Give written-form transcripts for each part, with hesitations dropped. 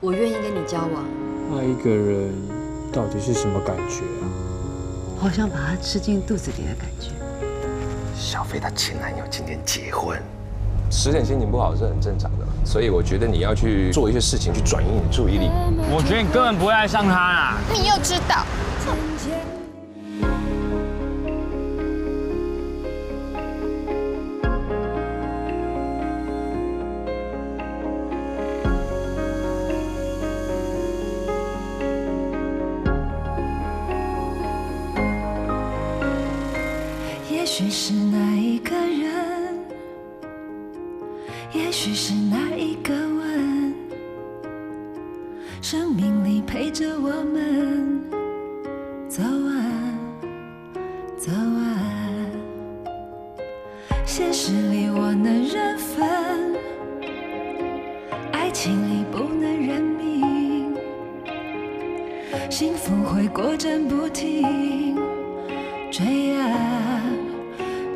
我愿意跟你交往。爱一个人到底是什么感觉啊？好像把他吃进肚子里的感觉。小飞她前男友今天结婚10点心情不好是很正常的，所以我觉得你要去做一些事情去转移你的注意力。我觉得你根本不会爱上他啦。你又知道？也许是那一个人，也许是那一个吻，生命里陪着我们走完，走完。现实里我能认分，爱情里不能认命，幸福会过阵不停，追啊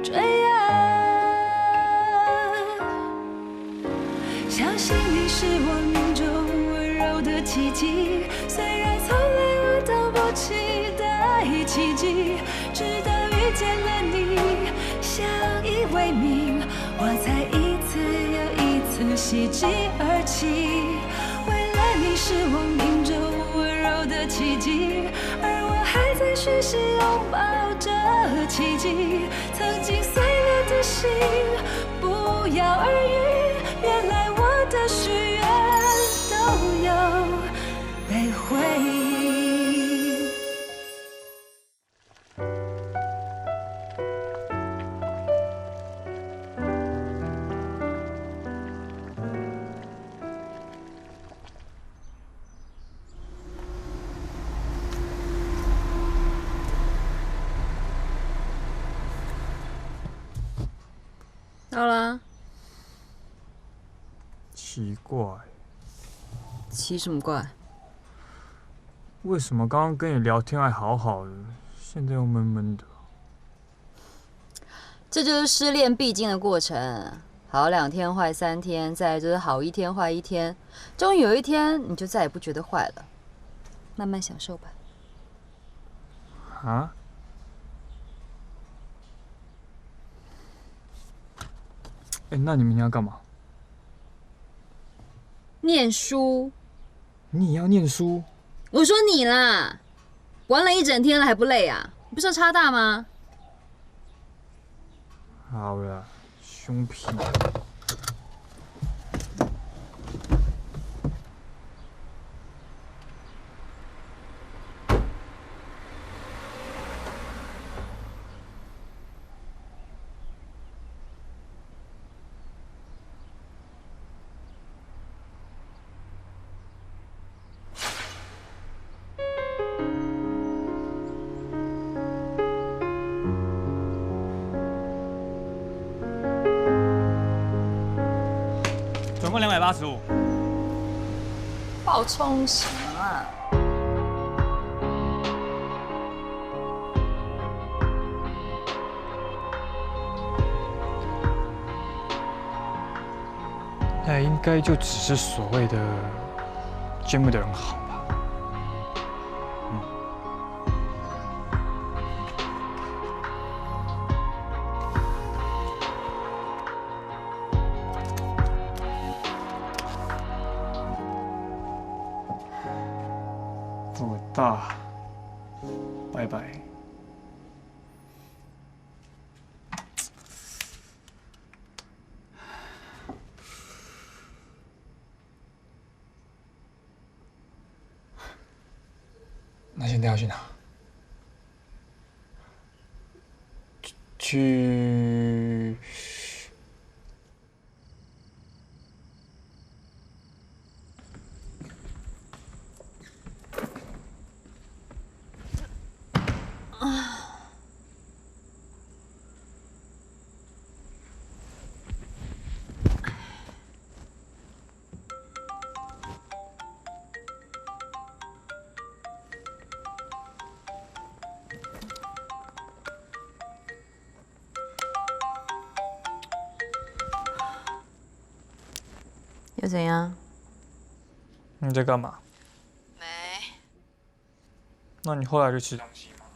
追啊，相信你是我命中温柔的奇迹，虽然从来我都不期待奇迹，直到遇见了你，相依为命，我才一次又一次喜极而泣。为了你是我命中温柔的奇迹，而我还在学习拥抱这奇迹。曾经碎了的心，不药而愈，原来我的许愿都有被回应。到啦，奇怪，奇什么怪？为什么刚刚跟你聊天还好好的，现在又闷闷的？这就是失恋必经的过程，好2天坏3天，再来就是好1天坏1天，终于有一天你就再也不觉得坏了，慢慢享受吧。啊？哎，那你明天要干嘛？念书。你也要念书？我说你啦，玩了1整天了还不累啊？你不是要插大吗？好了，凶屁。总共285。爆冲什么啊？那应该就只是所谓的见不得人好吧？我大，拜拜。那现在要去哪？去。又怎样？你在干嘛？没。那你后来去吃东西吗？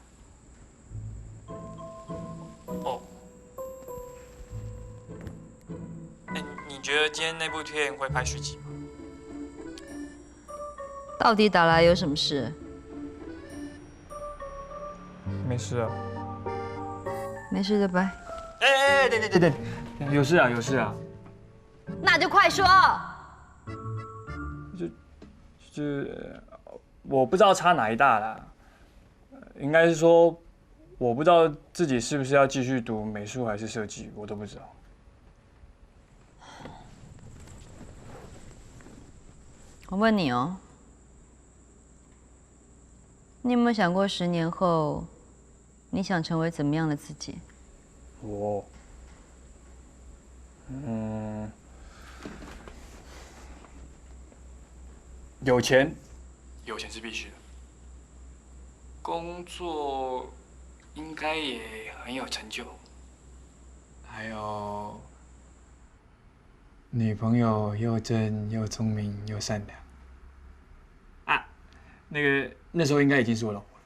哦。你觉得今天那部片会拍续集吗？到底打来有什么事？没事啊。没事的呗。对，有事啊。那就快说。我不知道差哪一大啦，应该是说我不知道自己是不是要继续读美术还是设计，我都不知道。我问你哦，你有没有想过10年后，你想成为怎么样的自己？我，有钱是必须的。工作应该也很有成就，还有女朋友又正又聪明又善良。啊，那时候应该已经是我老婆了。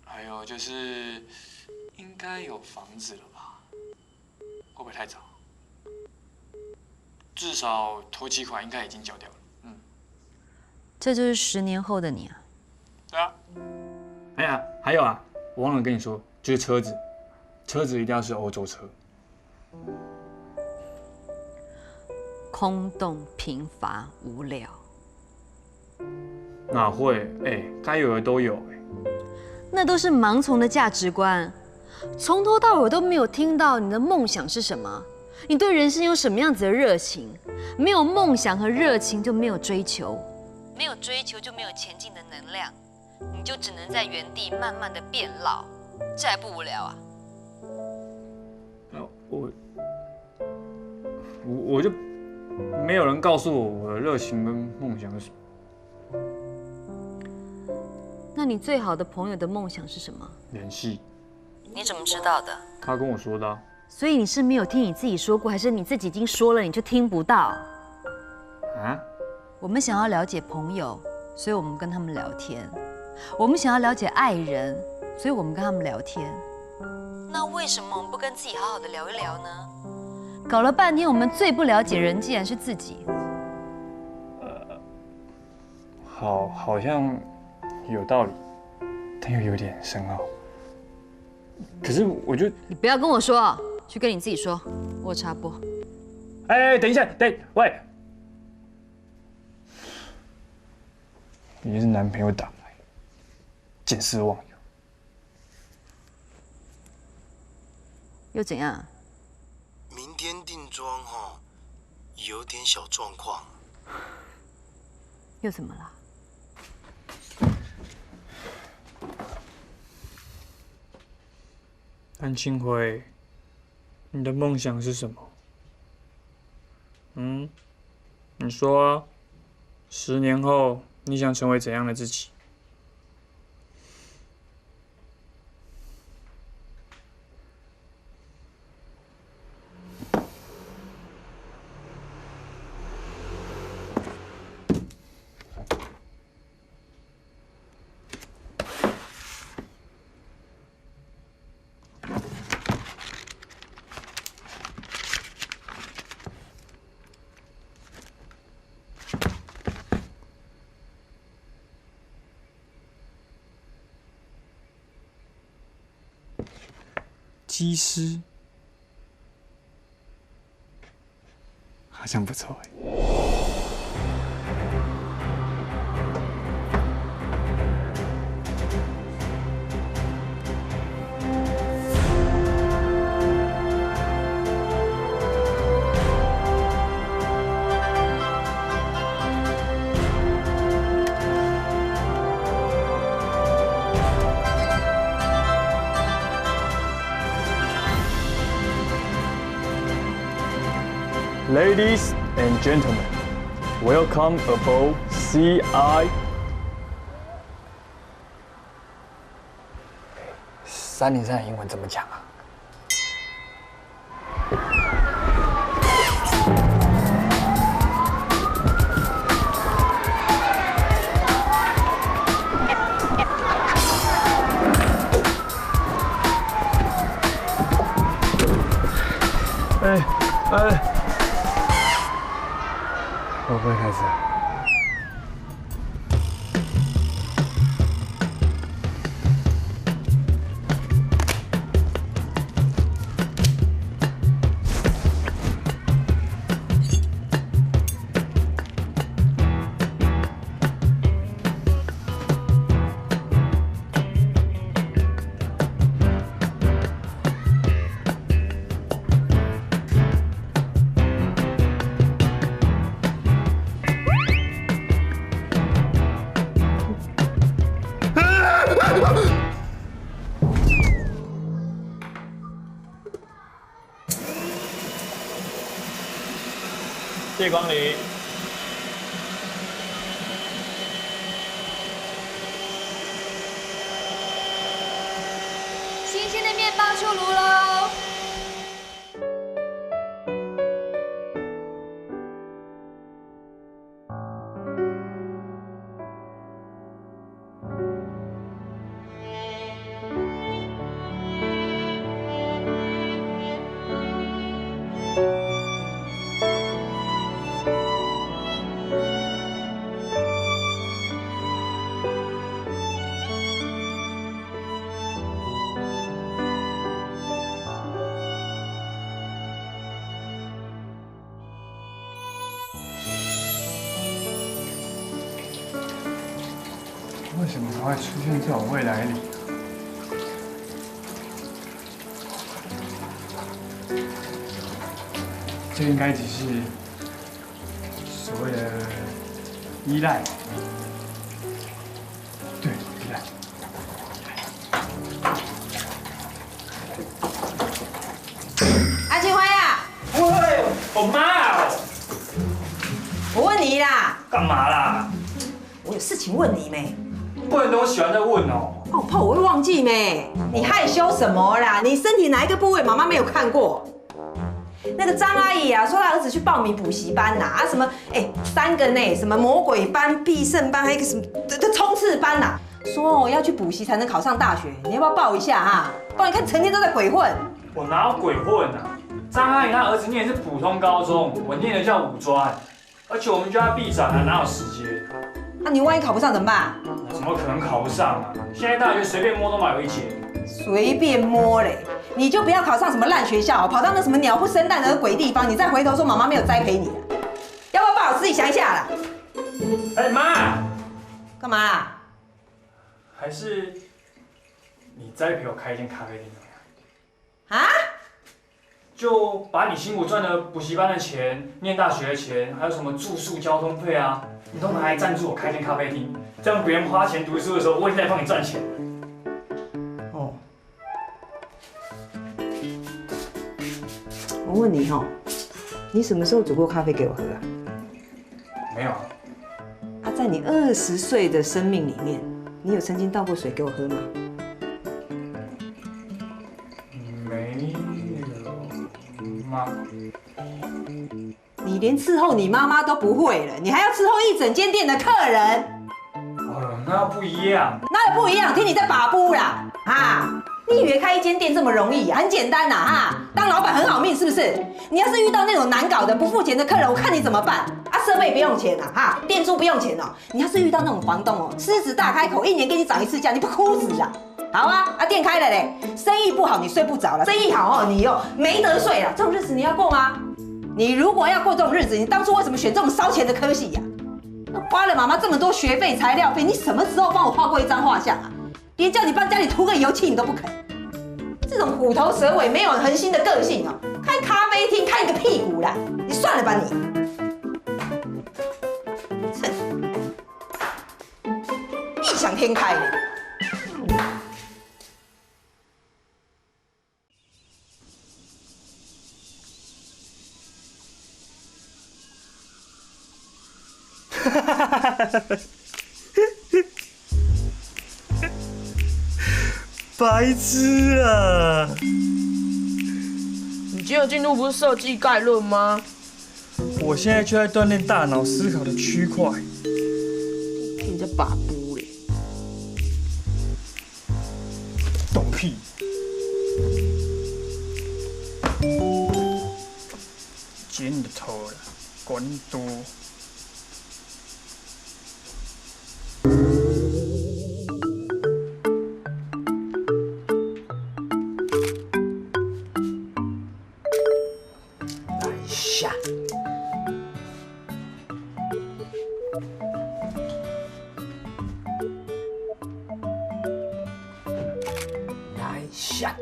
还有就是应该有房子了吧？会不会太早？至少头期款应该已经缴掉了。这就是10年后的你啊。对啊。哎呀，还有啊，我忘了跟你说，就是车子，车子一定要是欧洲车。空洞、贫乏、无聊。哪会？该有的都有那都是盲从的价值观，从头到尾都没有听到你的梦想是什么，你对人生有什么样子的热情？没有梦想和热情就没有追求，没有追求就没有前进的能量，你就只能在原地慢慢的变老，这还不无聊啊？我就没有人告诉我的热情跟梦想是什么。那你最好的朋友的梦想是什么？演戏。你怎么知道的？他跟我说的啊。所以你是没有听你自己说过，还是你自己已经说了你就听不到？啊？我们想要了解朋友，所以我们跟他们聊天；我们想要了解爱人，所以我们跟他们聊天。那为什么我们不跟自己好好的聊一聊呢？搞了半天，我们最不了解人竟然是自己。好像有道理，但又有点深奥。可是我就……你不要跟我说，去跟你自己说。我插播。等一下，喂！已经是男朋友打来，见色忘友。又怎样？明天定妆哈，有点小状况。又怎么了？安庆辉，你的梦想是什么？你说啊，10年后你想成为怎样的自己？机师，好像不错Ladies and gentlemen, welcome aboard CI。303的英文怎么讲啊？我不会开车。谢光临。新鲜的面包出炉喽！为什么还会出现在我未来里？这应该只是所谓的依赖。对，依赖。阿金辉啊！喂，我妈，我问你啦，干嘛啦？我有事情问你没？不能等我洗完再问哦。哦，怕我会忘记没？你害羞什么啦？你身体哪一个部位妈妈没有看过？那个张阿姨啊，说她儿子去报名补习班呐，什么3个呢，什么魔鬼班、必胜班，还有一个什么的冲刺班呐，说要去补习才能考上大学，你要不要报一下啊？不然你看成天都在鬼混。我哪有鬼混啊？张阿姨她儿子念的是普通高中，我念的叫五专，而且我们就要闭展了，哪有时间？那你万一考不上怎么办？怎么可能考不上啊？现在大学随便摸都有一节。随便摸嘞，你就不要考上什么烂学校，跑到那什么鸟不生蛋的鬼地方，你再回头说妈妈没有栽培你，要不要爸我自己想一下啦？哎妈，干嘛啦？还是你栽培我开一间咖啡店怎么样？啊？就把你辛苦赚的补习班的钱、念大学的钱，还有什么住宿、交通费啊，你都拿来赞助我开间咖啡厅，这样别人花钱读书的时候，我也在帮你赚钱。哦，我问你哦，你什么时候煮过咖啡给我喝啊？没有啊。啊，在你20岁的生命里面，你有曾经倒过水给我喝吗？没有吗？你连伺候你妈妈都不会了，你还要伺候一整间店的客人？那不一样。哪有不一样？听你在把布啦！啊，你以为开一间店这么容易啊？很简单呐！哈，当老板很好命是不是？你要是遇到那种难搞的、不付钱的客人，我看你怎么办？啊，设备不用钱啊，哈，店租不用钱哦。你要是遇到那种房东哦，狮子大开口，1年给你涨1次价，你不哭死啊？好啊，啊，店开了嘞，生意不好你睡不着了，生意好哦，你又没得睡了，这种日子你要过吗？你如果要过这种日子，你当初为什么选这种烧钱的科系呀？花了妈妈这么多学费、材料费，你什么时候帮我画过一张画像啊？连叫你帮家里涂个油漆你都不肯，这种虎头蛇尾、没有恒心的个性哦，开咖啡厅开你个屁股啦！你算了吧你。哼，异想天开的。白痴啊！你今天的进度不是设计概论吗？我现在就在锻炼大脑思考的区块。听人家把布嘞，懂屁！剪你的头了，管你多。来下，来下。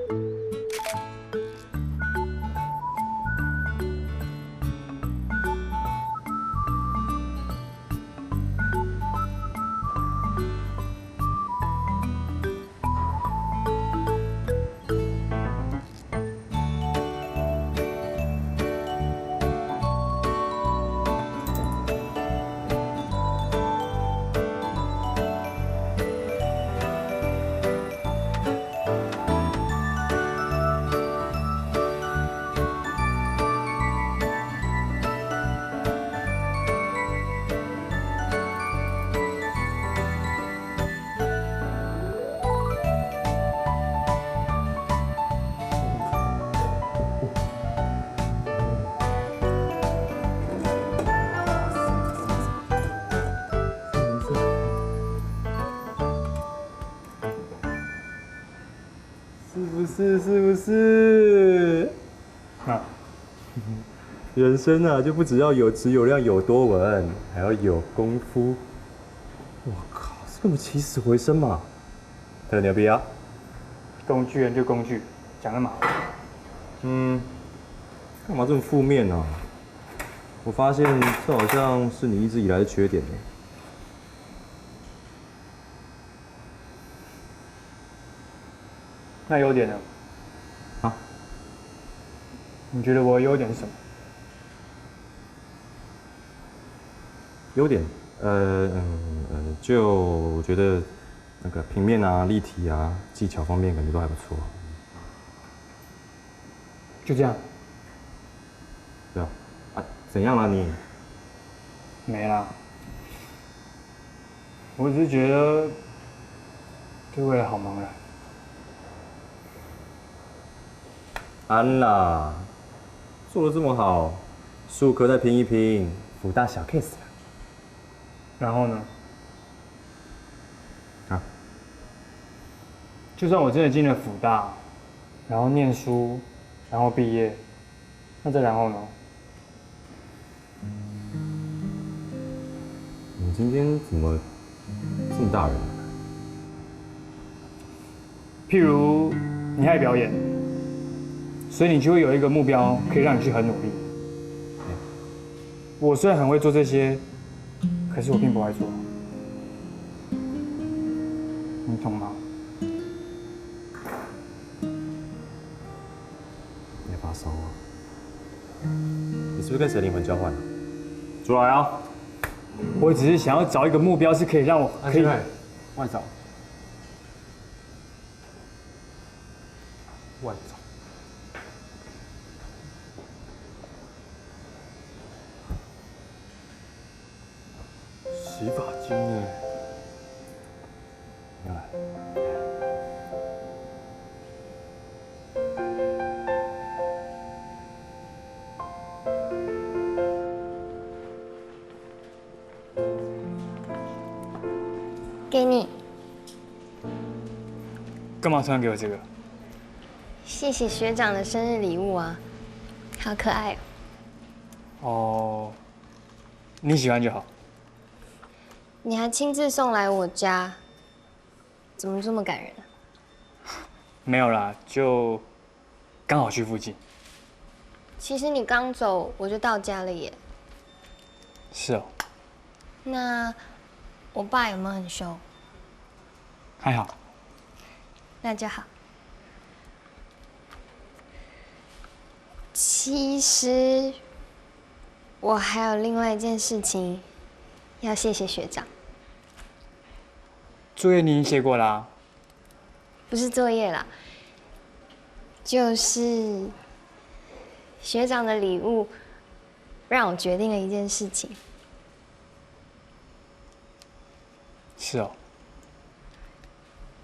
是不是？啊，人生啊，就不只要有质有量有多稳，还要有功夫。我靠，这么起死回生嘛？特牛逼啊！工具人就工具，讲得嘛好。干嘛这么负面呢？我发现这好像是你一直以来的缺点呢。那优点呢？啊？你觉得我优点是什么？优点，就我觉得那个平面啊、立体啊、技巧方面感觉都还不错。就这样。对啊，怎样了你？没啦。我只是觉得对未来好茫然。安啦，做得这么好，数科再拼一拼，辅大小 case 了。然后呢？啊？就算我真的进了辅大，然后念书，然后毕业，那再然后呢？你今天怎么这么大人啊？譬如你爱表演，所以你就会有一个目标，可以让你去很努力。我虽然很会做这些，可是我并不爱做，你懂吗？你在发烧啊？你是不是跟谁灵魂交换了？出来啊！我只是想要找一个目标，是可以让我可以外找。外找。洗发精呢？你来。给你，干嘛突然给我这个？谢谢学长的生日礼物啊，好可爱哦。哦，你喜欢就好。你还亲自送来我家，怎么这么感人啊？没有啦，就刚好去附近。其实你刚走我就到家了耶。是哦。那我爸有没有很凶？还好。那就好。其实我还有另外一件事情要谢谢学长。作业你已经写过啦。不是作业啦，就是学长的礼物，让我决定了一件事情。是哦。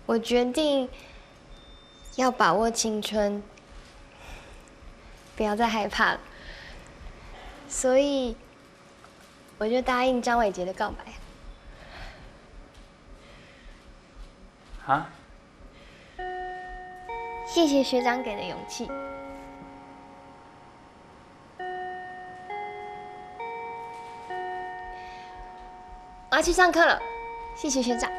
我决定要把握青春，不要再害怕了。所以我就答应张伟杰的告白。啊？谢谢学长给的勇气。我要去上课了，谢谢学长。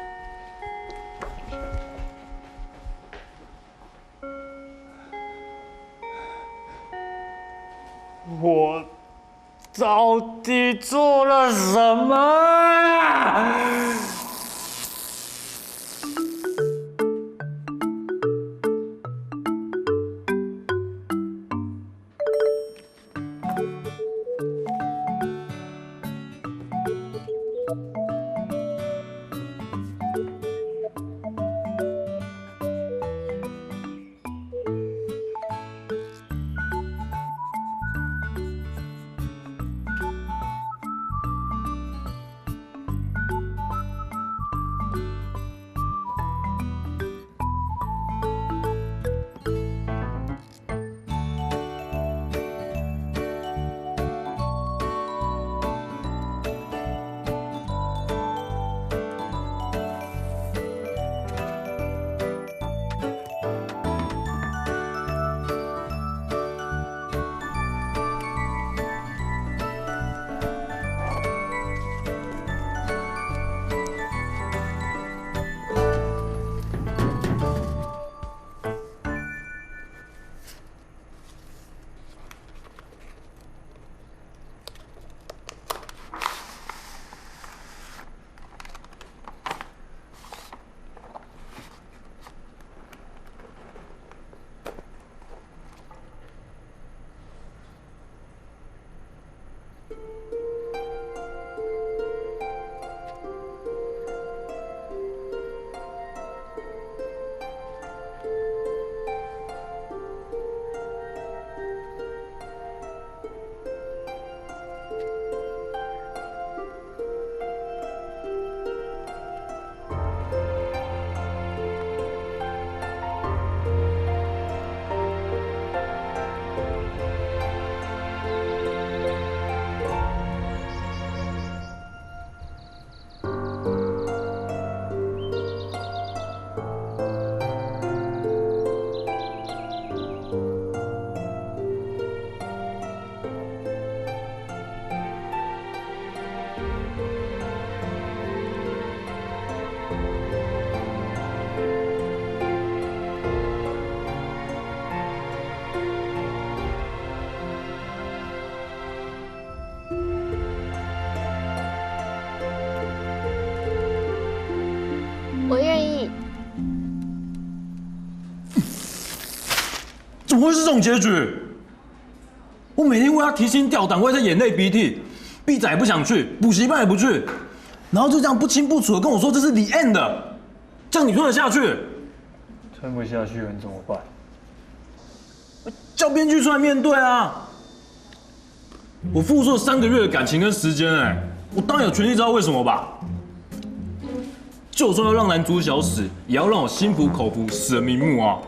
我到底做了什么？我愿意。怎么会是这种结局？我每天为他提心吊胆，为他眼泪鼻涕，毕仔也不想去，补习班也不去，然后就这样不清不楚的跟我说这是 the end， 这样你吞得下去？撑不下去了，你怎么办？叫编剧出来面对啊！我付出了3个月的感情跟时间，我当然有权利知道为什么吧。就算要让男主角死，也要让我心服口服，死人瞑目啊！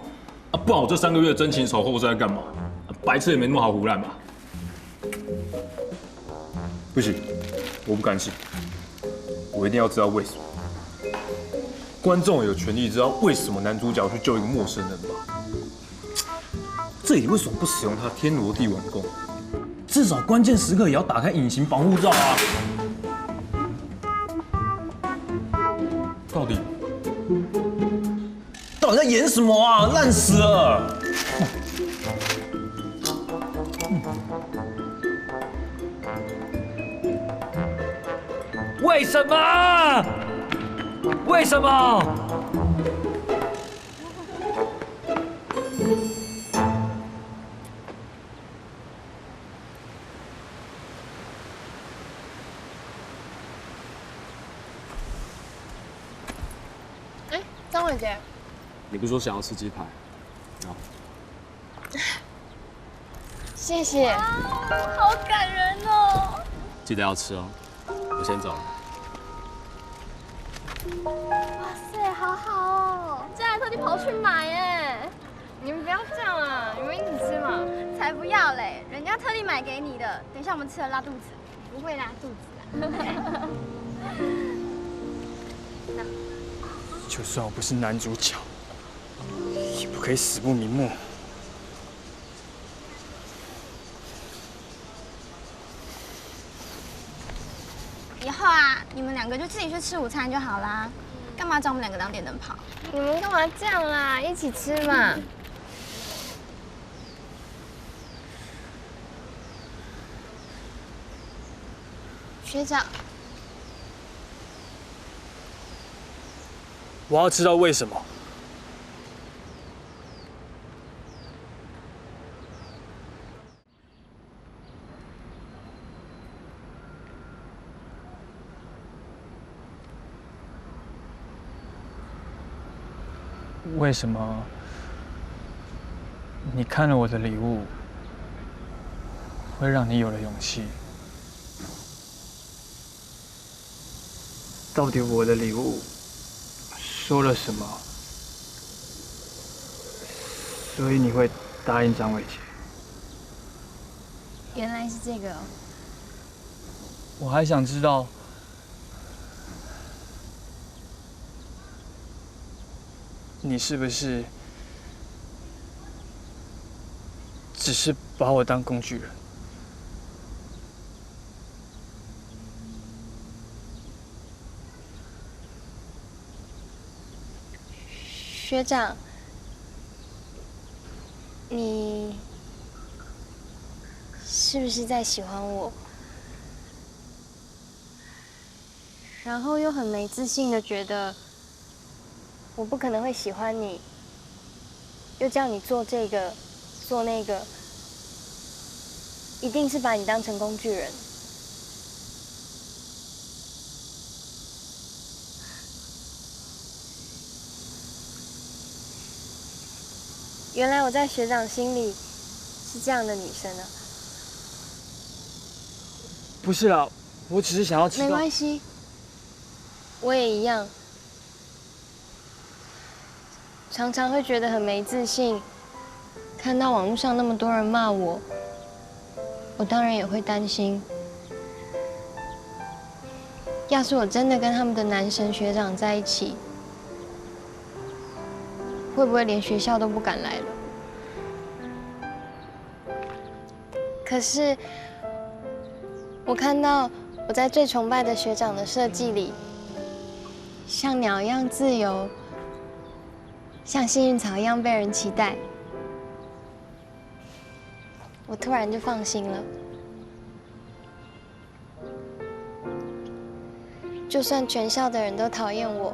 不然我这3个月的真情守候是在干嘛？白痴也没那么好胡乱吧？不行，我不甘心，我一定要知道为什么。观众有权利知道为什么男主角去救一个陌生人吧？这里为什么不使用他天罗地网功？至少关键时刻也要打开隐形防护罩啊！到底在演什么啊？烂死了！为什么？为什么？哎，张伟杰，你不是说想要吃鸡排？啊，谢谢。好感人哦！记得要吃哦。我先走了。哇塞，好好哦！竟然特地跑去买耶！你们不要这样啊！你们一起吃嘛。才不要嘞！人家特地买给你的，等一下我们吃了拉肚子。不会拉肚子啊。就算我不是男主角，也不可以死不瞑目。以后啊，你们2个就自己去吃午餐就好啦，干嘛找我们2个当电灯泡？你们干嘛这样啦？一起吃嘛。学长，我要知道为什么。为什么你看了我的礼物，会让你有了勇气？到底我的礼物说了什么，所以你会答应张伟杰？原来是这个哦。我还想知道，你是不是只是把我当工具人？学长，你是不是在喜欢我？然后又很没自信的觉得我不可能会喜欢你，又叫你做这个做那个，一定是把你当成工具人。原来我在学长心里是这样的女生啊！不是啦，我只是想要知道。没关系，我也一样，常常会觉得很没自信。看到网络上那么多人骂我，我当然也会担心。要是我真的跟他们的男神学长在一起，会不会连学校都不敢来了？可是，我看到我在最崇拜的学长的设计里，像鸟一样自由，像幸运草一样被人期待，我突然就放心了。就算全校的人都讨厌我，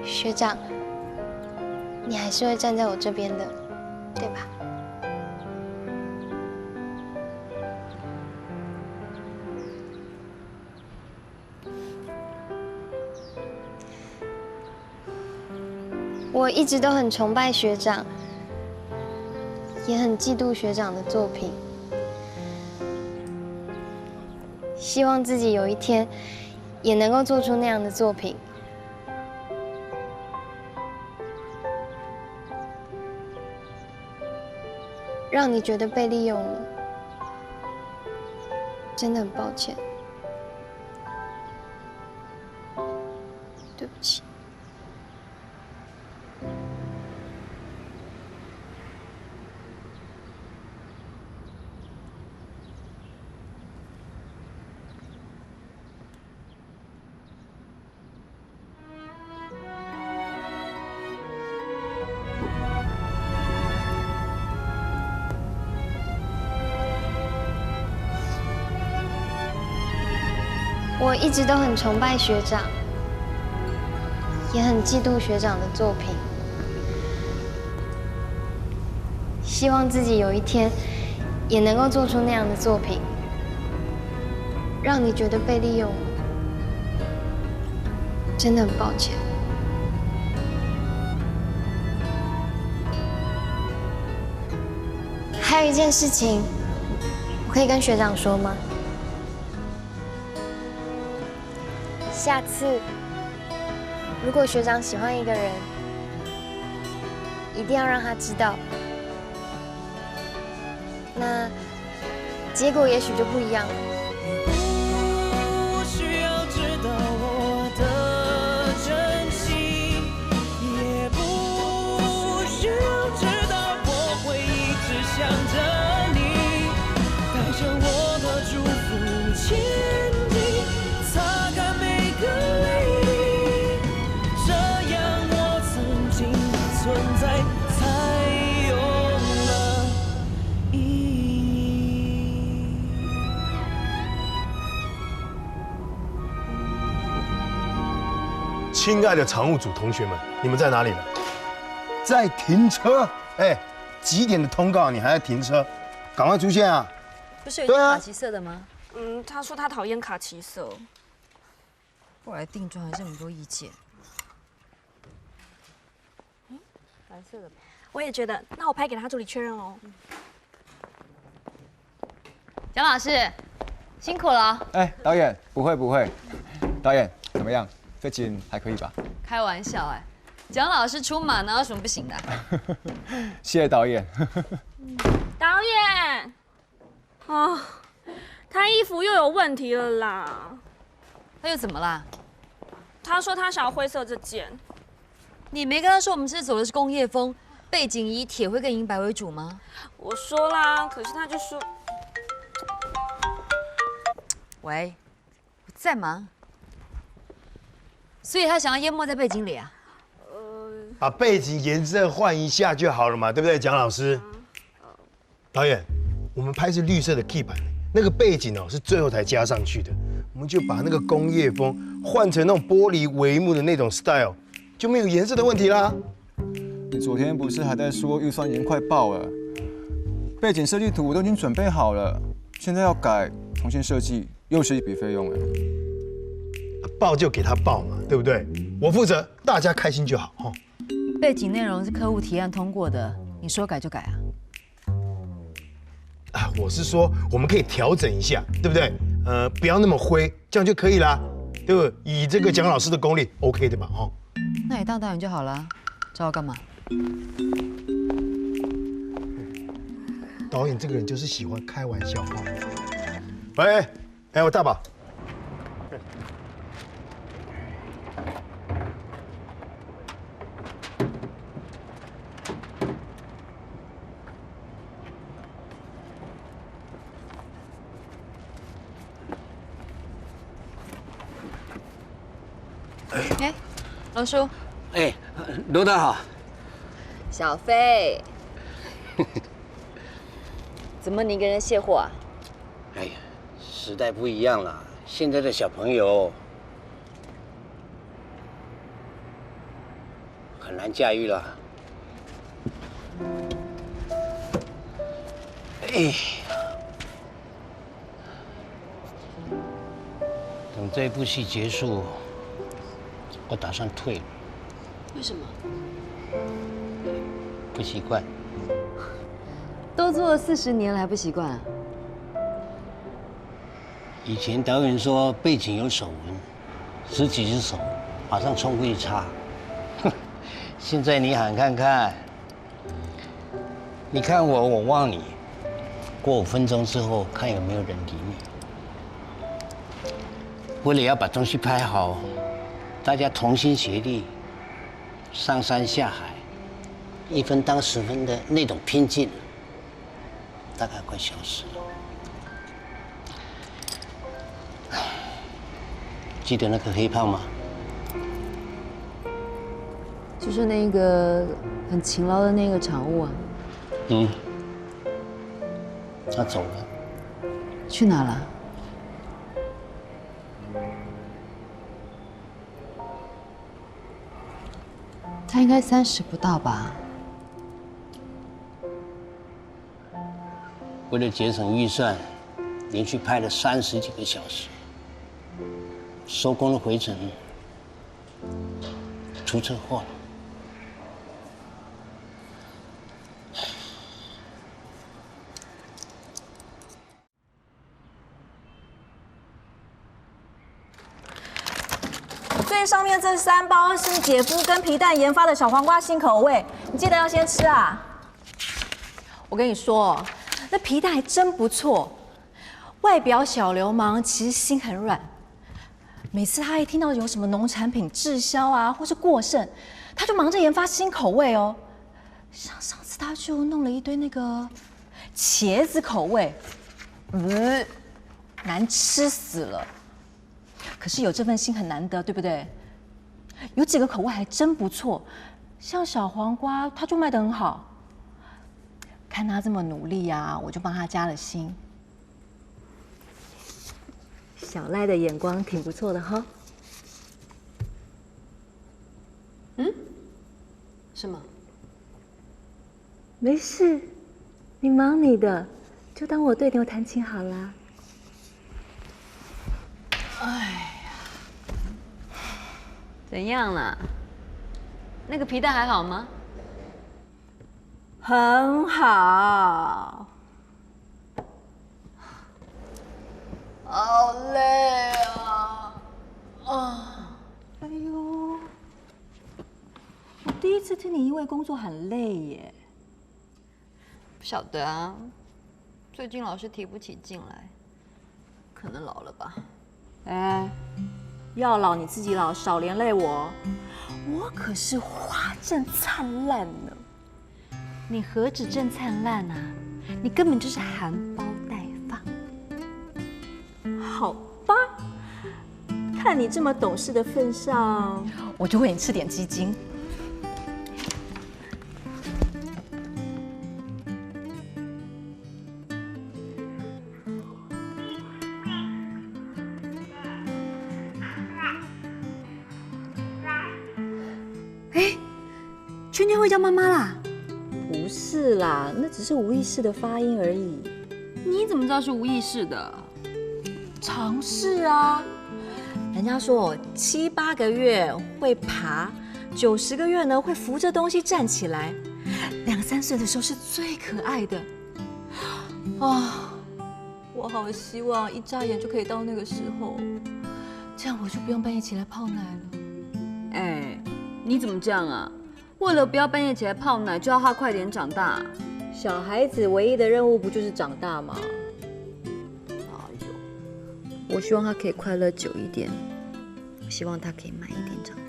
学长，你还是会站在我这边的，对吧？我一直都很崇拜学长，也很嫉妒学长的作品，希望自己有一天也能够做出那样的作品。让你觉得被利用了，真的很抱歉，对不起。我一直都很崇拜学长，也很嫉妒学长的作品，希望自己有一天也能够做出那样的作品，让你觉得被利用了，真的很抱歉。还有一件事情，我可以跟学长说吗？下次如果学长喜欢一个人，一定要让他知道，那结果也许就不一样了。不需要知道我的真心，也不需要知道我会一直想着你，带着我的祝福前进，擦干每个泪滴，这样我曾经的存在才有了意义。亲爱的常务组同学们，你们在哪里呢？在停车。哎，几点的通告你还在停车？赶快出现啊！不是有一件卡其色的吗？他说他讨厌卡其色。后来定妆还这么多意见。蓝色的吧。我也觉得，那我拍给他助理确认哦。蒋老师，辛苦了。哎，导演，不会，导演怎么样？最近还可以吧？开玩笑哎，蒋老师出马哪有什么不行的？谢谢导演。导演，啊，他衣服又有问题了啦。他又怎么啦？他说他想要灰色这件。你没跟他说我们这次走的是工业风，背景以铁灰跟银白为主吗？我说啦，可是他就说，喂，我在忙。所以他想要淹没在背景里啊？把背景颜色换一下就好了嘛，对不对，蒋老师？导演，我们拍是绿色的 key 板，那个背景哦是最后才加上去的，我们就把那个工业风换成那种玻璃帷幕的那种 style， 就没有颜色的问题啦。你昨天不是还在说预算已经快爆了？背景设计图我都已经准备好了，现在要改重新设计，又是一笔费用哎。报就给他报嘛，对不对？我负责，大家开心就好哈。背景内容是客户提案通过的，你说改就改啊？啊，我是说我们可以调整一下，对不对？不要那么灰，这样就可以啦，对不对？以这个蒋老师的功力 ，OK 的吧？哈。那你当导演就好了，找我干嘛？导演这个人就是喜欢开玩笑哈。喂，哎，我大宝。哎，罗叔。哎，罗大好。小飞。怎么你一个人卸货啊？哎呀，时代不一样了，现在的小朋友很难驾驭了。哎，等这部戏结束，我打算退了。为什么？不习惯。都做了40年了还不习惯啊？以前导演说背景有手纹，10几只手马上冲过去擦。现在你喊看看，你看我，我望你，过5分钟之后看有没有人理你。为了要把东西拍好，大家同心协力，上山下海，1分当10分的那种拼劲，大概快消失了。记得那个黑胖吗？就是那个很勤劳的那个常务啊。嗯，他走了。去哪了？他应该30不到吧？为了节省预算，连续拍了30几个小时，收工的回程出车祸了。最上面这3包是姐夫跟皮蛋研发的小黄瓜新口味，你记得要先吃啊。我跟你说，那皮蛋还真不错，外表小流氓，其实心很软。每次他一听到有什么农产品滞销啊，或是过剩，他就忙着研发新口味哦。像上次他就弄了一堆那个茄子口味，难吃死了。可是有这份心很难得，对不对？有几个口味还真不错，像小黄瓜，他就卖得很好。看他这么努力啊，我就帮他加了薪。小赖的眼光挺不错的哈。什么？没事，你忙你的，就当我对牛弹琴好啦。哎呀，怎样啦？那个皮蛋还好吗？很好。好累啊！哎呦，我第一次听你因为工作很累耶。不晓得啊，最近老是提不起劲来，可能老了吧。哎，要老你自己老，少连累我。我可是花正灿烂呢。你何止正灿烂啊，你根本就是含苞待放。好吧，看你这么懂事的份上，我就喂你吃点鸡精。哎，圈圈会叫妈妈啦？不是啦，那只是无意识的发音而已。你怎么知道是无意识的？尝试啊！人家说我7、8个月会爬，90个月呢会扶着东西站起来，2、3岁的时候是最可爱的。啊，我好希望一眨眼就可以到那个时候，这样我就不用半夜起来泡奶了。哎，你怎么这样啊？为了不要半夜起来泡奶，就要他快点长大。小孩子唯一的任务不就是长大吗？我希望他可以快乐久一点，我希望他可以慢一点长大。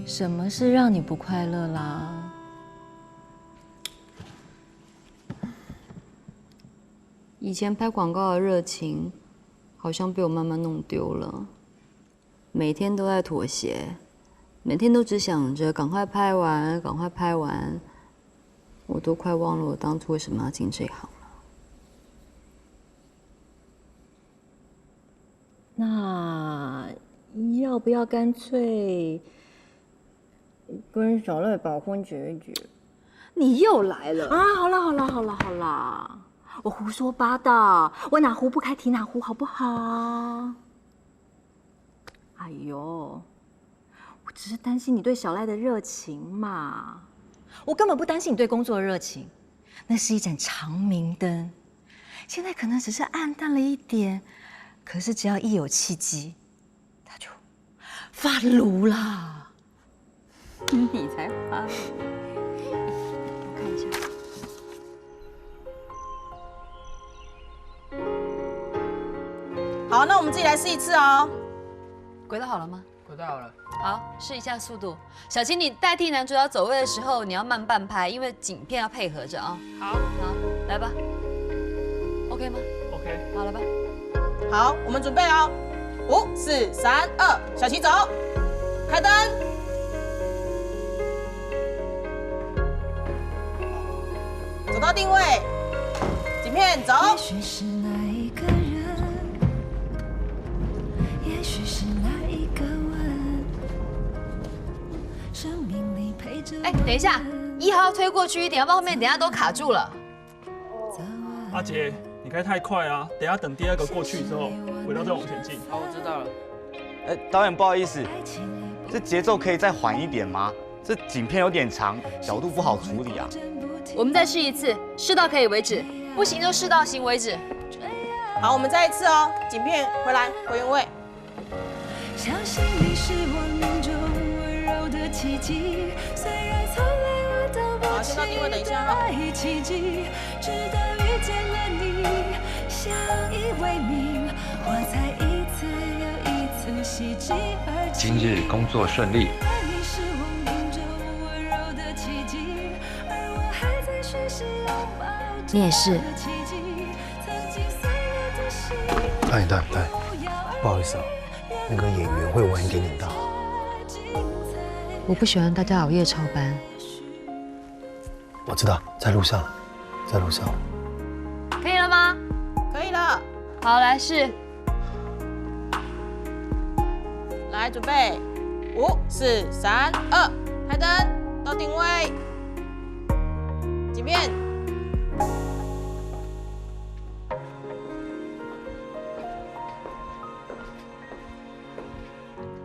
什么是让你不快乐啦？以前拍广告的热情，好像被我慢慢弄丢了。每天都在妥协，每天都只想着赶快拍完，赶快拍完。我都快忘了我当初为什么要进这行了。那要不要干脆跟小赖把婚结一结？你又来了啊！好啦，我胡说八道，我哪壶不开提哪壶，好不好？哎呦，我只是担心你对小赖的热情嘛。我根本不担心你对工作的热情，那是一盏长明灯，现在可能只是暗淡了一点，可是只要一有契机，它就发炉啦。你才发炉！我看一下。好，那我们自己来试一次哦。轨道好了吗？轨道好了。好，试一下速度。小琴，你代替男主角走位的时候，你要慢半拍，因为景片要配合着啊。好，好，来吧。OK 吗 ？OK。好，来吧。好，我们准备哦。5、4、3、2，小琪走，开灯。走到定位，景片走。也许是那一个人，也许是那一个吻，生命里陪着。哎，等一下，1号推过去一点，要不然后面等一下都卡住了。阿杰，你开太快啊！等一下等第2个过去之后，轨道再往前进。好，我知道了。导演不好意思，这节奏可以再缓一点吗？这景片有点长，角度不好处理啊。我们再试一次，试到可以为止，不行就试到行为止。好，我们再一次哦，景片回来，回原位。相信你是我到定位，等一下哈。奇迹，直到遇见了你，相依为命，我才一次又一次喜极而泣。今日工作顺利。你是我命中温柔的奇迹，而我还在学习拥抱你也是。曾经碎了的心。大爷，不好意思啊，那个演员会晚一点点到。我不喜欢大家熬夜超班。我知道，在路上，在路上。可以了吗？可以了。好，来试。来，准备，5、4、3、2，开灯，到定位，几遍。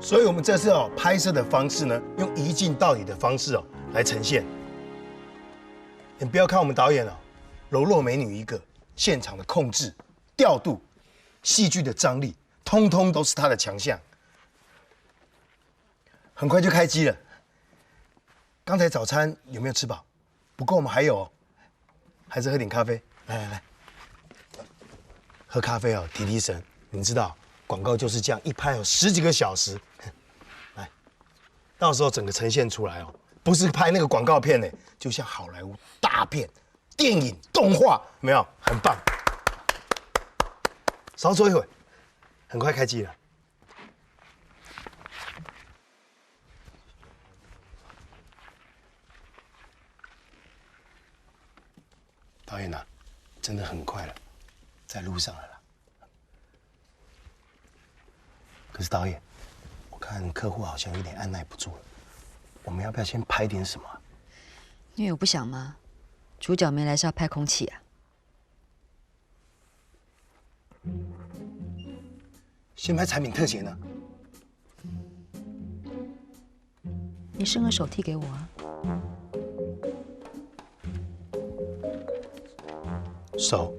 所以我们这次拍摄的方式呢，用一镜到底的方式来呈现。你不要看我们导演柔弱美女一个，现场的控制、调度、戏剧的张力，通通都是她的强项。很快就开机了。刚才早餐有没有吃饱？不够，我们还有还是喝点咖啡。来，喝咖啡提提神。你知道广告就是这样，一拍10几个小时。来，到时候整个呈现出来不是拍那个广告片呢，就像好莱坞大片、电影、动画，有没有？很棒。少坐一会，很快开机了。导演真的很快了，在路上了啦。可是导演，我看客户好像有点按耐不住了，我们要不要先拍点什么？因为我不想嘛，主角没来是要拍空气啊。先拍产品特写呢？你伸个手替给我啊。手，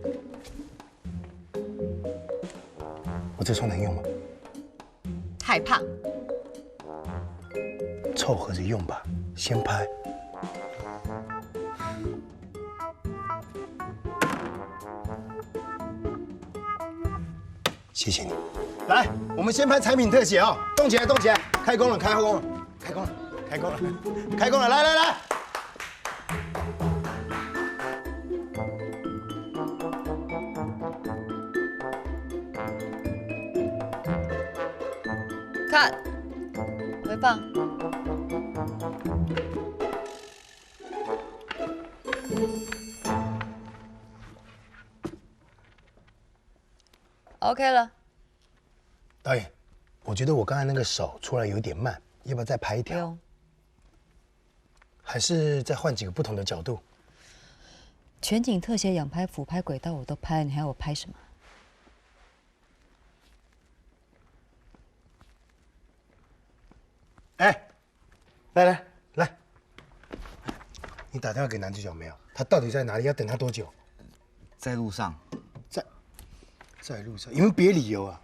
我这双能用吗？太胖，凑合着用吧，先拍。谢谢你。来，我们先拍产品特写动起来，动起来，开工了，开工了，开工了，开工了，开工了，来。看，回放。OK 了。导演，我觉得我刚才那个手出来有点慢，要不要再拍一条？不用。还是再换几个不同的角度？全景特写、仰拍、俯拍、轨道我都拍了，你还要我拍什么？哎，来，你打电话给男主角没有？他到底在哪里？要等他多久？在路上。在路上，有没有别理由啊？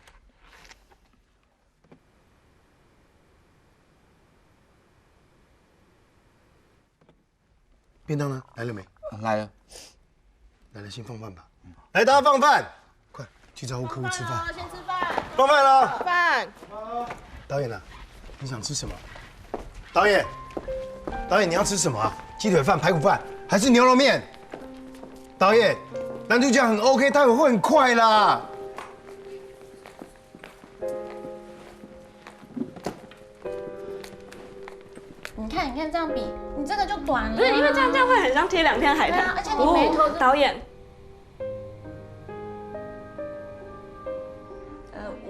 便当呢？来了没？来了。来了，先放饭吧。来，大家放饭，快去招呼客户吃饭。先吃饭。放饭了。饭。导演你想吃什么？导演你要吃什么啊？鸡腿饭、排骨饭，还是牛肉面？导演，男主角很 OK， 待会会很快啦。你看这样比，你这个就短了。不是因为这样会很像贴2片海苔。对啊，而且你眉头导演，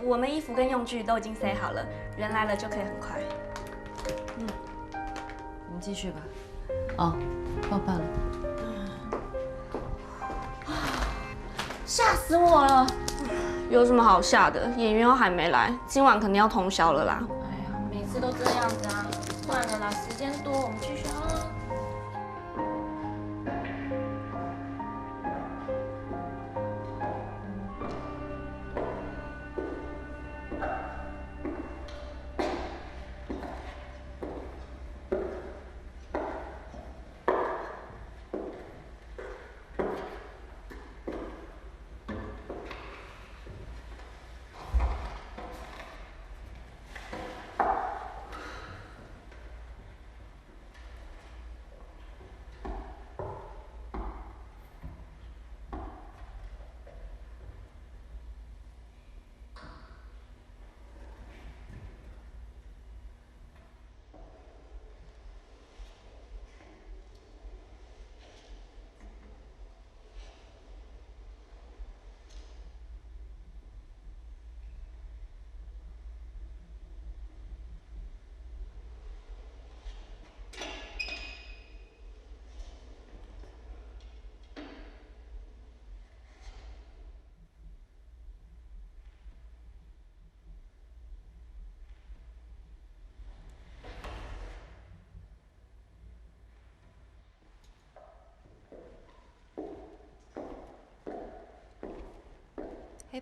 我们衣服跟用具都已经塞好了，人来了就可以很快。我们继续吧。放饭了。吓死我了！有什么好吓的？演员又还没来，今晚肯定要通宵了啦。哎呀，每次都这样子啊。算了啦，时间多，我们继续啊。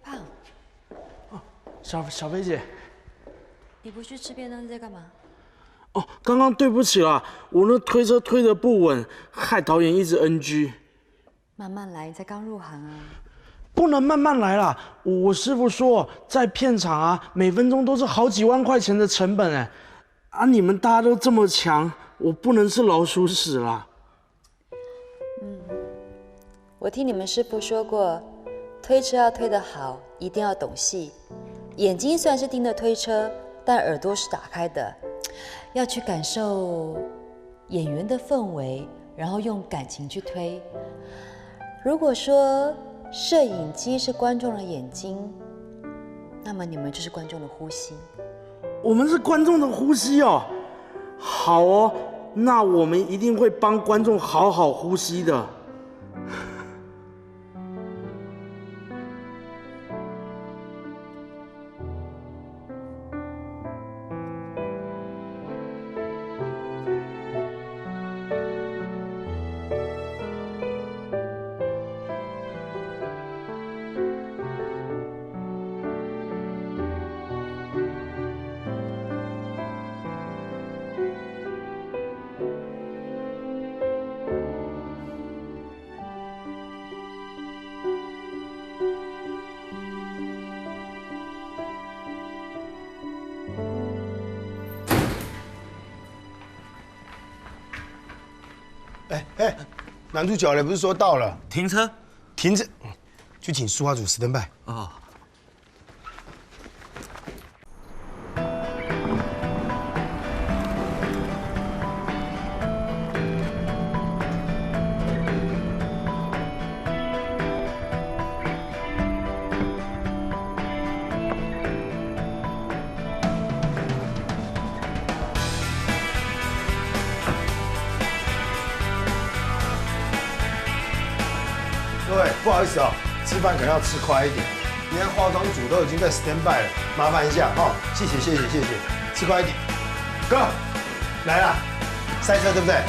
胖，小飞姐，你不去吃便当在干嘛？哦，刚刚对不起啦，我那推车推得不稳，害导演一直 NG。慢慢来，你才刚入行啊。不能慢慢来啦！我师傅说，在片场啊，每分钟都是好几万块钱的成本哎。啊，你们大家都这么强，我不能是老鼠屎啦。我听你们师傅说过，推车要推得好，一定要懂戏。眼睛虽然是盯着推车，但耳朵是打开的，要去感受演员的氛围，然后用感情去推。如果说摄影机是观众的眼睛，那么你们就是观众的呼吸。我们是观众的呼吸哦。好哦，那我们一定会帮观众好好呼吸的。男主角嘞，不是说到了？停车，停着，去请书画组史登拜。哦。各位，不好意思哦，吃饭可能要吃快一点。你看化妆组都已经在 stand by 了，麻烦一下哦，谢谢，吃快一点。哥，来啦，塞车对不对？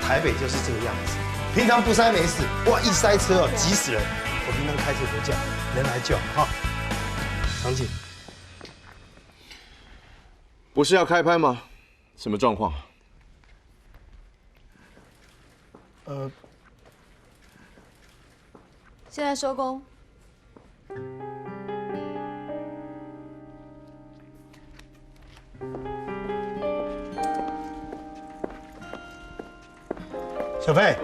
台北就是这个样子，平常不塞没事，哇，一塞车哦，急死人。我平常开车不叫，人来叫哈。长景，不是要开拍吗？什么状况？现在收工。小飞，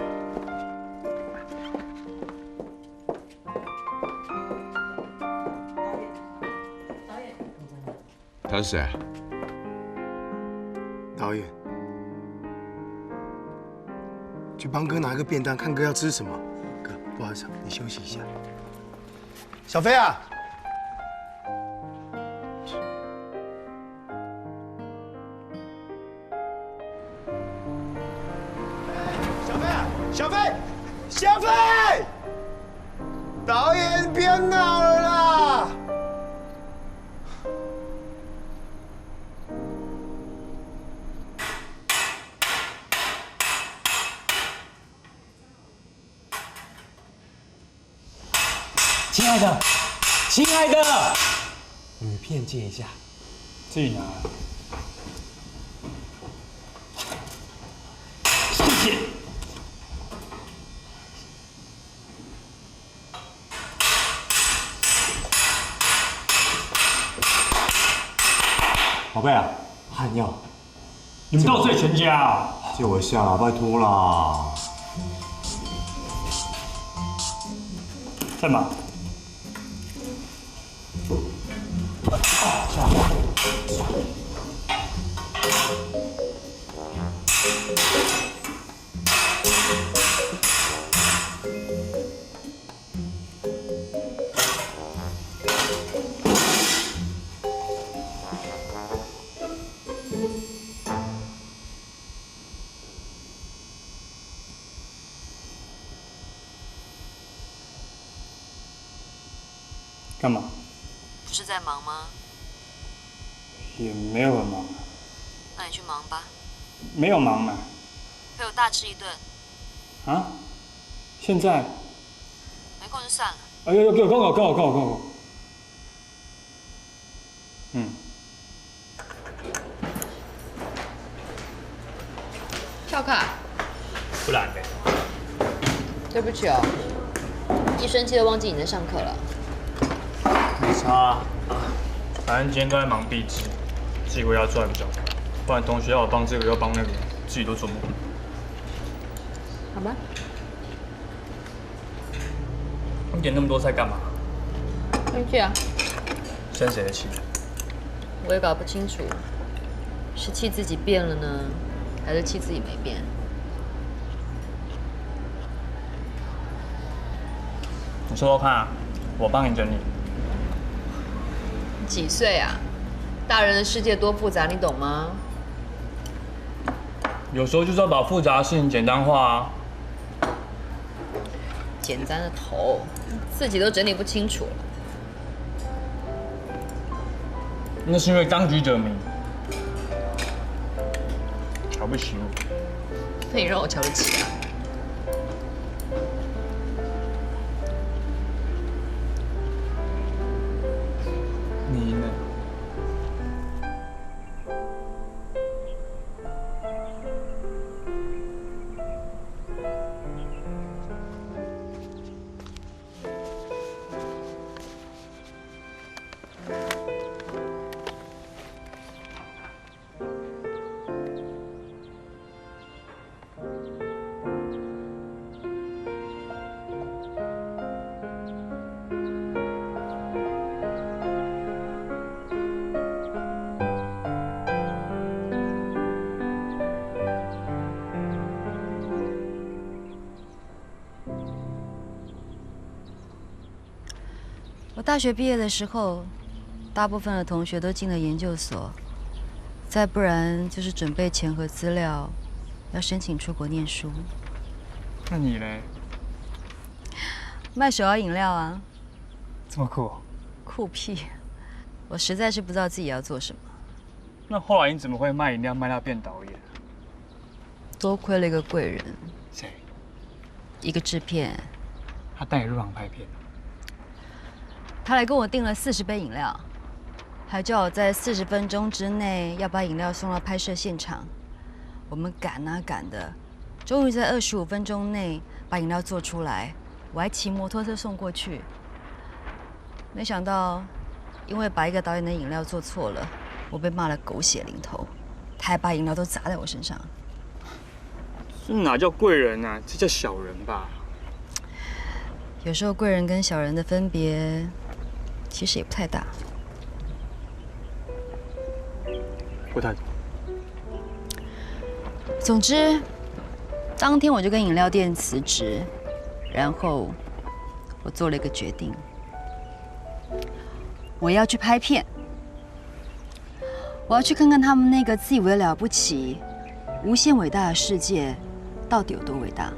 他是谁？导演，去帮哥拿个便当，看哥要吃什么。哥，不好意思，你休息一下。小飞啊，小飞，导演别闹了啦！亲爱的，女片借一下，自己拿。谢谢。宝贝啊，汉药，你们盗睡全家啊！借我一下啦，拜托啦。在吗？干嘛？不是在忙吗？也没有很忙。那你去忙吧。没有忙嘛。陪我大吃一顿。啊？现在？没空就算了。哎呦，够！嗯。跳卡。不然呗。对不起哦，一生气就忘记你在上课了。没差啊，反正今天都在忙壁纸，自己回家做还比较快。不然同学要我帮这个要帮那个，自己都做不完。好吧。你点那么多菜干嘛？生气啊。生谁的气？我也搞不清楚，是气自己变了呢，还是气自己没变？你说说看啊，我帮你整理。几岁啊？大人的世界多复杂，你懂吗？有时候就是要把复杂的事情简单化啊。简单的头，自己都整理不清楚了。那是因为当局者迷，瞧不起我。那你让我瞧得起啊？你呢？我大学毕业的时候，大部分的同学都进了研究所，再不然就是准备钱和资料，要申请出国念书。那你嘞？卖手摇饮料啊。这么酷？酷屁！我实在是不知道自己要做什么。那后来你怎么会卖饮料卖到变导演？多亏了一个贵人。谁？一个制片。他带你入行拍片。他来跟我订了40杯饮料，还叫我在40分钟之内要把饮料送到拍摄现场。我们赶啊赶的，终于在25分钟内把饮料做出来。我还骑摩托车送过去。没想到，因为把一个导演的饮料做错了，我被骂得狗血淋头。他还把饮料都砸在我身上。这哪叫贵人啊？这叫小人吧？有时候贵人跟小人的分别，其实也不太大。不太大。总之，当天我就跟饮料店辞职，然后我做了一个决定，我要去拍片。我要去看看他们那个自以为了不起、无限伟大的世界，到底有多伟大。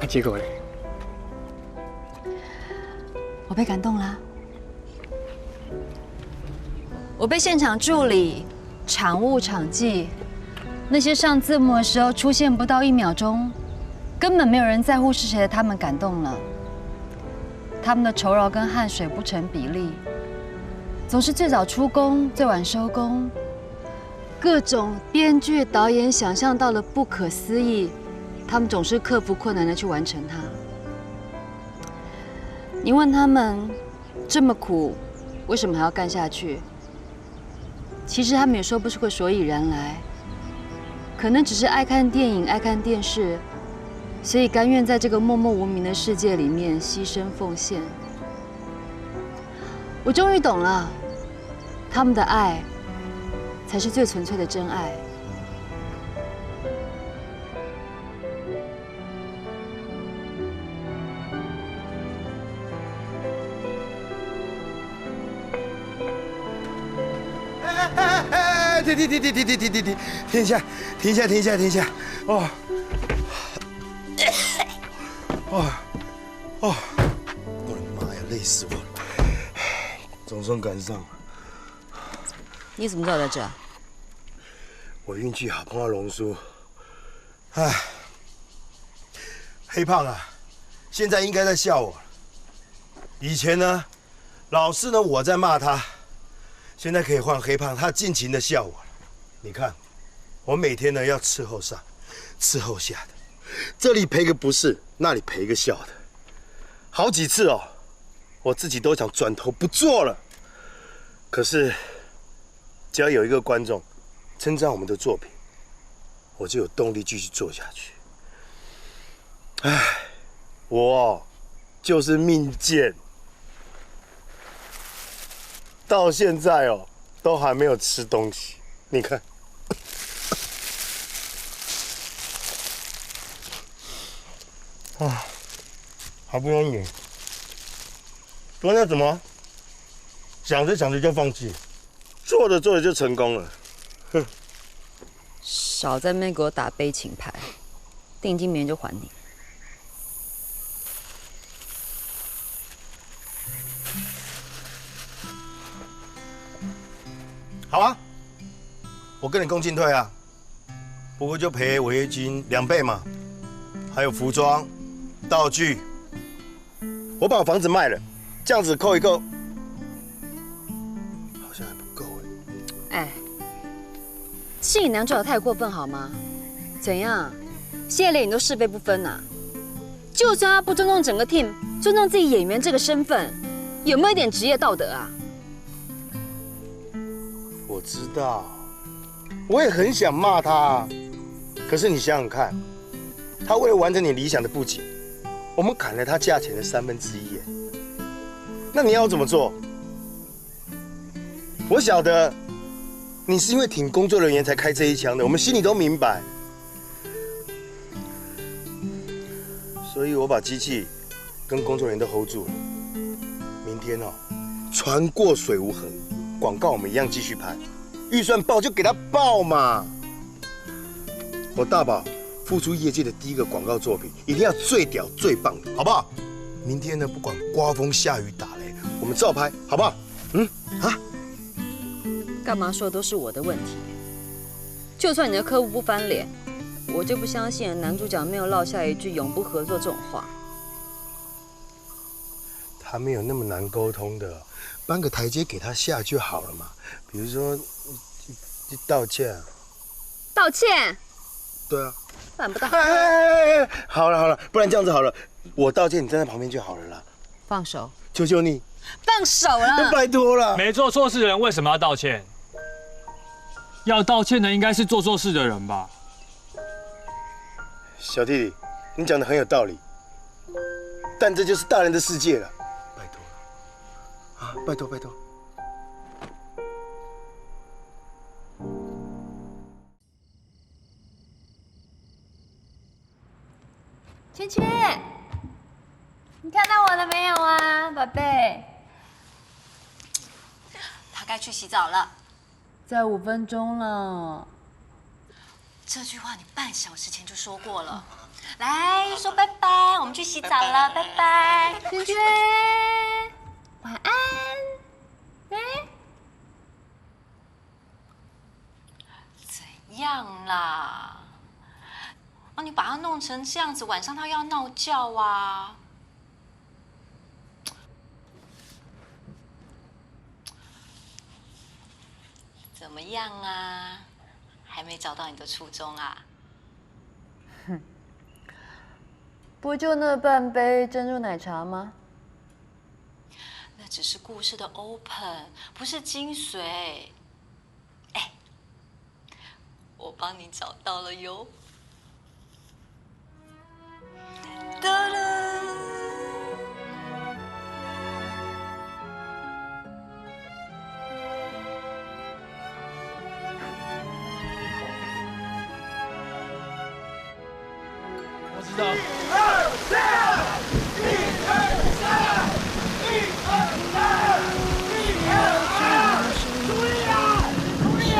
那结果嘞？我被感动啦！我被现场助理、场务、场记那些上字幕的时候出现不到1秒钟，根本没有人在乎是谁的他们感动了。他们的酬劳跟汗水不成比例，总是最早出工、最晚收工，各种编剧、导演想象到的不可思议，他们总是克服困难的去完成它。你问他们这么苦，为什么还要干下去？其实他们也说不出个所以然来，可能只是爱看电影、爱看电视，所以甘愿在这个默默无名的世界里面牺牲奉献。我终于懂了，他们的爱才是最纯粹的真爱。停一下，停一下，停一下，停一下！哦，哦，哦，我的妈呀，累死我了！总算赶上了。你怎么知道我在这？我运气好，碰到龙叔。唉，黑胖啊，现在应该在笑我。以前呢，老是呢我在骂他，现在可以换黑胖，他尽情的笑我了。你看，我每天呢要伺候上，伺候下的，这里赔个不是，那里赔个笑的，好几次哦，我自己都想转头不做了。可是，只要有一个观众称赞我们的作品，我就有动力继续做下去。唉，我就是命贱。 到现在哦，都还没有吃东西。你看，啊，好不容易，不然那怎么？想着想着就放弃，做着做着就成功了。哼！少在那边给我打悲情牌，定金明天就还你。 好啊，我跟你共进退啊，不过就赔违约金2倍嘛，还有服装、道具。我把我房子卖了，这样子扣一扣，好像还不够哎。戏里男主角太过分好吗？怎样？谢磊你都是非不分啊？就算他不尊重整个 team， 尊重自己演员这个身份，有没有一点职业道德啊？ 我知道，我也很想骂他，可是你想想看，他为了完成你理想的布景，我们砍了他价钱的1/3耶。那你要怎么做？我晓得，你是因为挺工作人员才开这一枪的，我们心里都明白。所以我把机器跟工作人员都 hold 住了。明天哦，船过水无痕。 广告我们一样继续拍，预算报就给他报嘛。我大宝付出业界的第一个广告作品，一定要最屌最棒的，好不好？明天呢，不管刮风下雨打雷，我们照拍，好不好？干嘛说都是我的问题？就算你的客户不翻脸，我就不相信男主角没有落下一句永不合作这种话。他没有那么难沟通的。 搬个台阶给他下就好了嘛，比如说，道歉。道歉？对啊。办不到。好了好了，不然这样子好了，我道歉，你站在旁边就好了啦。放手。求求你。放手了。拜托了。没做错事的人为什么要道歉？要道歉的应该是做错事的人吧？小弟弟，你讲的很有道理，但这就是大人的世界了。 啊，拜托拜托！芊芊，你看到我了没有啊，宝贝？他该去洗澡了，再5分钟了。这句话你半小时前就说过了。来说拜拜，我们去洗澡了，拜拜。芊芊。 晚安，怎样啦？哦，你把他弄成这样子，晚上他又要闹觉啊！怎么样啊？还没找到你的初衷啊？哼，不就那半杯珍珠奶茶吗？ 那只是故事的 open， 不是精髓。哎，我帮你找到了哟。哒啦！我知道。2、3、1、2、3。 注意啊！注意啊！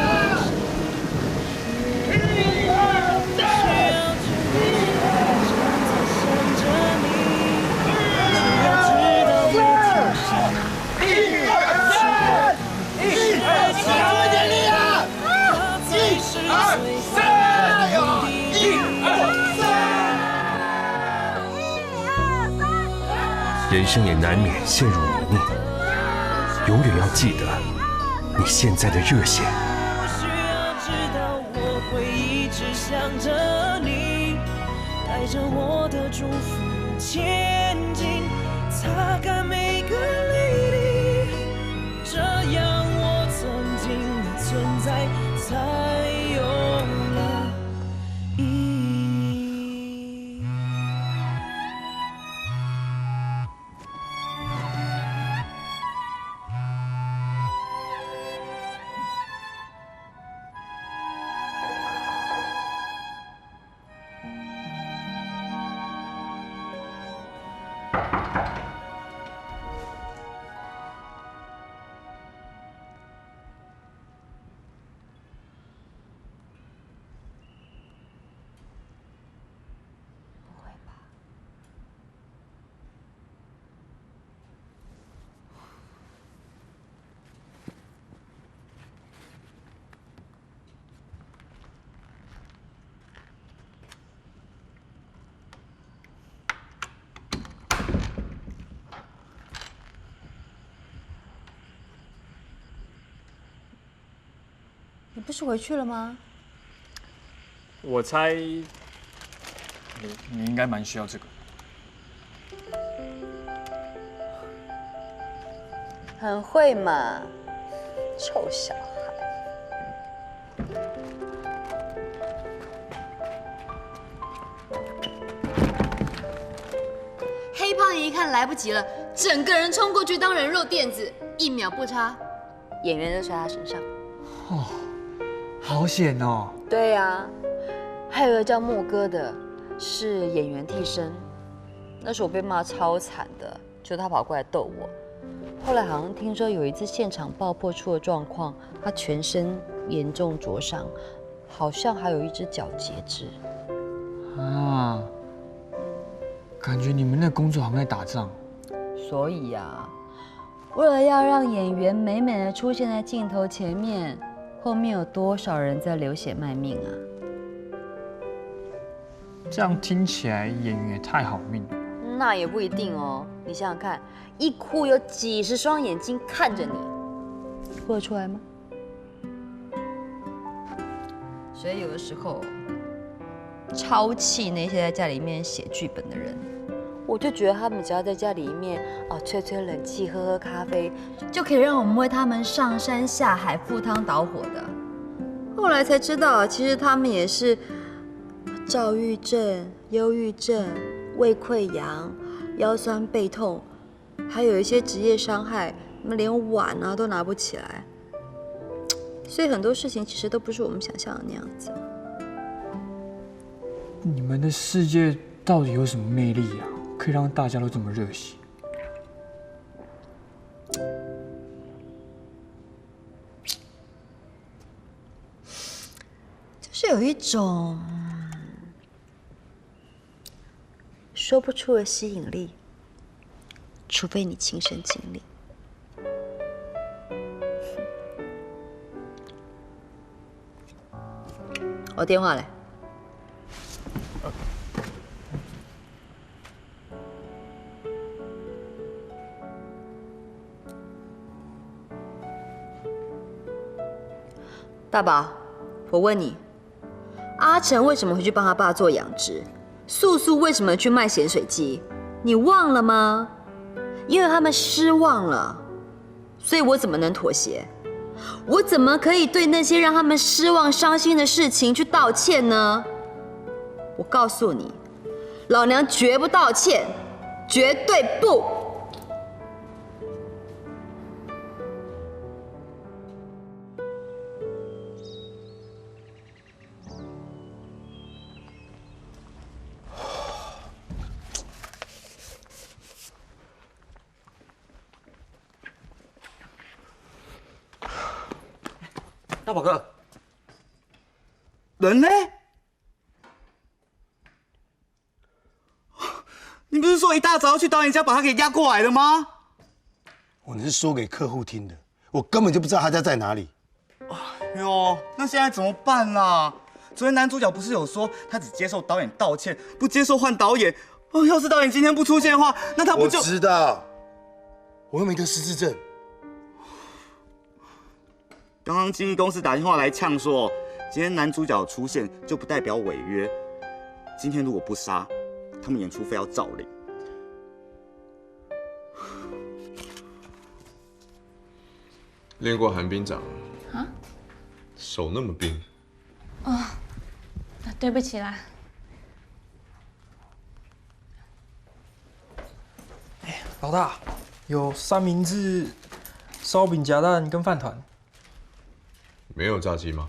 人生也难免陷入泥泞，永远要记得，你现在的热血。不需要知道，我会一直想着你，带着我的祝福前进，擦干每个泪滴，这样我曾经的存在才有了意义。你不是回去了吗？我猜你应该蛮需要这个。很会嘛，臭小孩。黑胖爷一看来不及了，整个人冲过去当人肉垫子，1秒不差，演员就摔他身上。哦，好险哦！对呀，还有一个叫莫哥的，是演员替身。那时候我被骂超惨的，就他跑过来逗我。后来好像听说有一次现场爆破出了状况，他全身严重灼伤，好像还有一只脚截肢。啊，感觉你们那工作好像在打仗。所以呀，为了要让演员美美的出现在镜头前面，后面有多少人在流血卖命啊？这样听起来演员也太好命了。那也不一定哦。你想想看，一哭有几十双眼睛看着你，哭得出来吗？所以有的时候超气那些在家里面写剧本的人，我就觉得他们只要在家里面吹吹冷气、喝喝咖啡，就可以让我们为他们上山下海、赴汤蹈火的。后来才知道，其实他们也是躁郁症、忧郁症、胃溃疡、腰酸背痛，还有一些职业伤害，他们连碗都拿不起来。所以很多事情其实都不是我们想象的那样子。你们的世界到底有什么魅力啊？可以让大家都这么热血？就是有一种说不出的吸引力，除非你亲身经历。我电话嘞。大宝，我问你，阿成为什么会去帮他爸做养殖？素素为什么去卖咸水鸡？你忘了吗？因为他们失望了，所以我怎么能妥协？我怎么可以对那些让他们失望、伤心的事情去道歉呢？我告诉你，老娘绝不道歉，绝对不！大宝哥，人呢？你不是说一大早要去导演家把他给押过来的吗？我是说给客户听的，我根本就不知道他家在哪里。哎呦，那现在怎么办啦？昨天男主角不是有说他只接受导演道歉，不接受换导演？哦，要是导演今天不出现的话，那他不就……我知道，我又没得失智症。刚刚经纪公司打电话来呛说，今天男主角出现就不代表违约。今天如果不杀，他们演出费要照领。练过寒冰掌啊？手那么冰。哦，对不起啦。老大，有三明治、烧饼夹蛋跟饭团。没有炸鸡吗？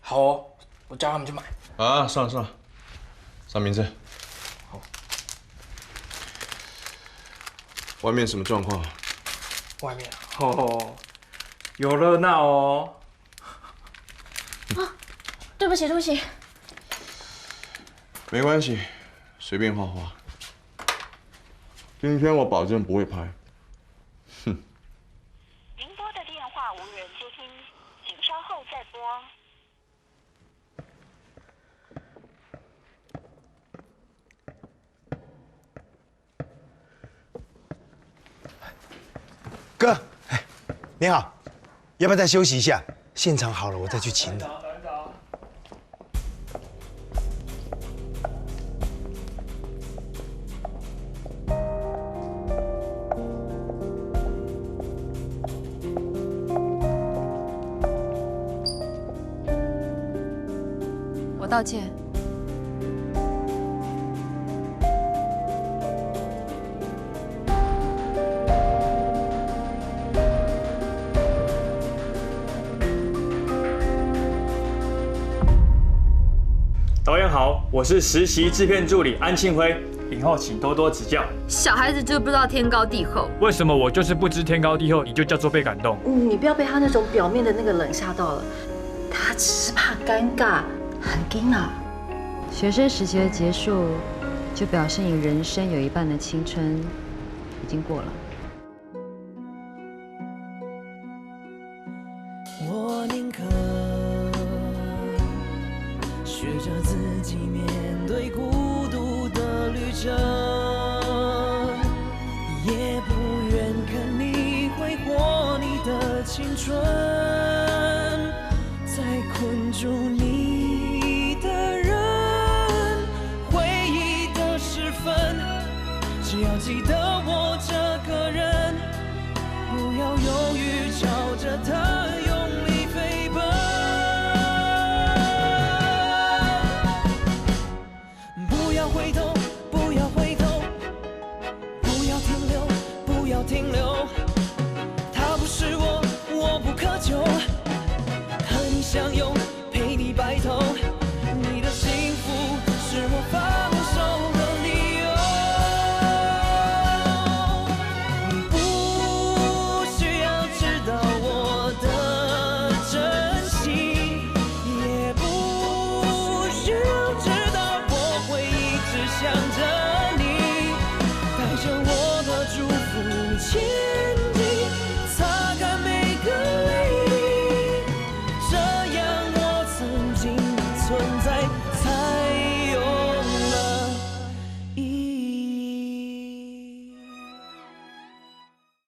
好哦，我叫他们去买。啊，算了算了，三明治。好。外面什么状况？外面哦，有热闹哦。啊，对不起对不起。没关系，随便画画。今天我保证不会拍。哼。您拨的电话无人接听，请稍后再拨。哥，你好，要不要再休息一下？现场好了，我再去请你。我道歉。导演好，我是实习制片助理安庆辉，以后请多多指教。小孩子就不知道天高地厚。为什么我就是不知天高地厚，你就叫做被感动？你不要被他那种表面的那个冷吓到了，他只是怕尴尬，很惊啊。学生时期的结束，就表示你人生有一半的青春已经过了。我宁可学着自己面对孤独的旅程，也不愿看你挥霍你的青春，在困住你的人，回忆的时分，只要记得我这个人，不要犹豫，朝着他用力飞奔。不要回头，不要回头，不要停留，不要停留。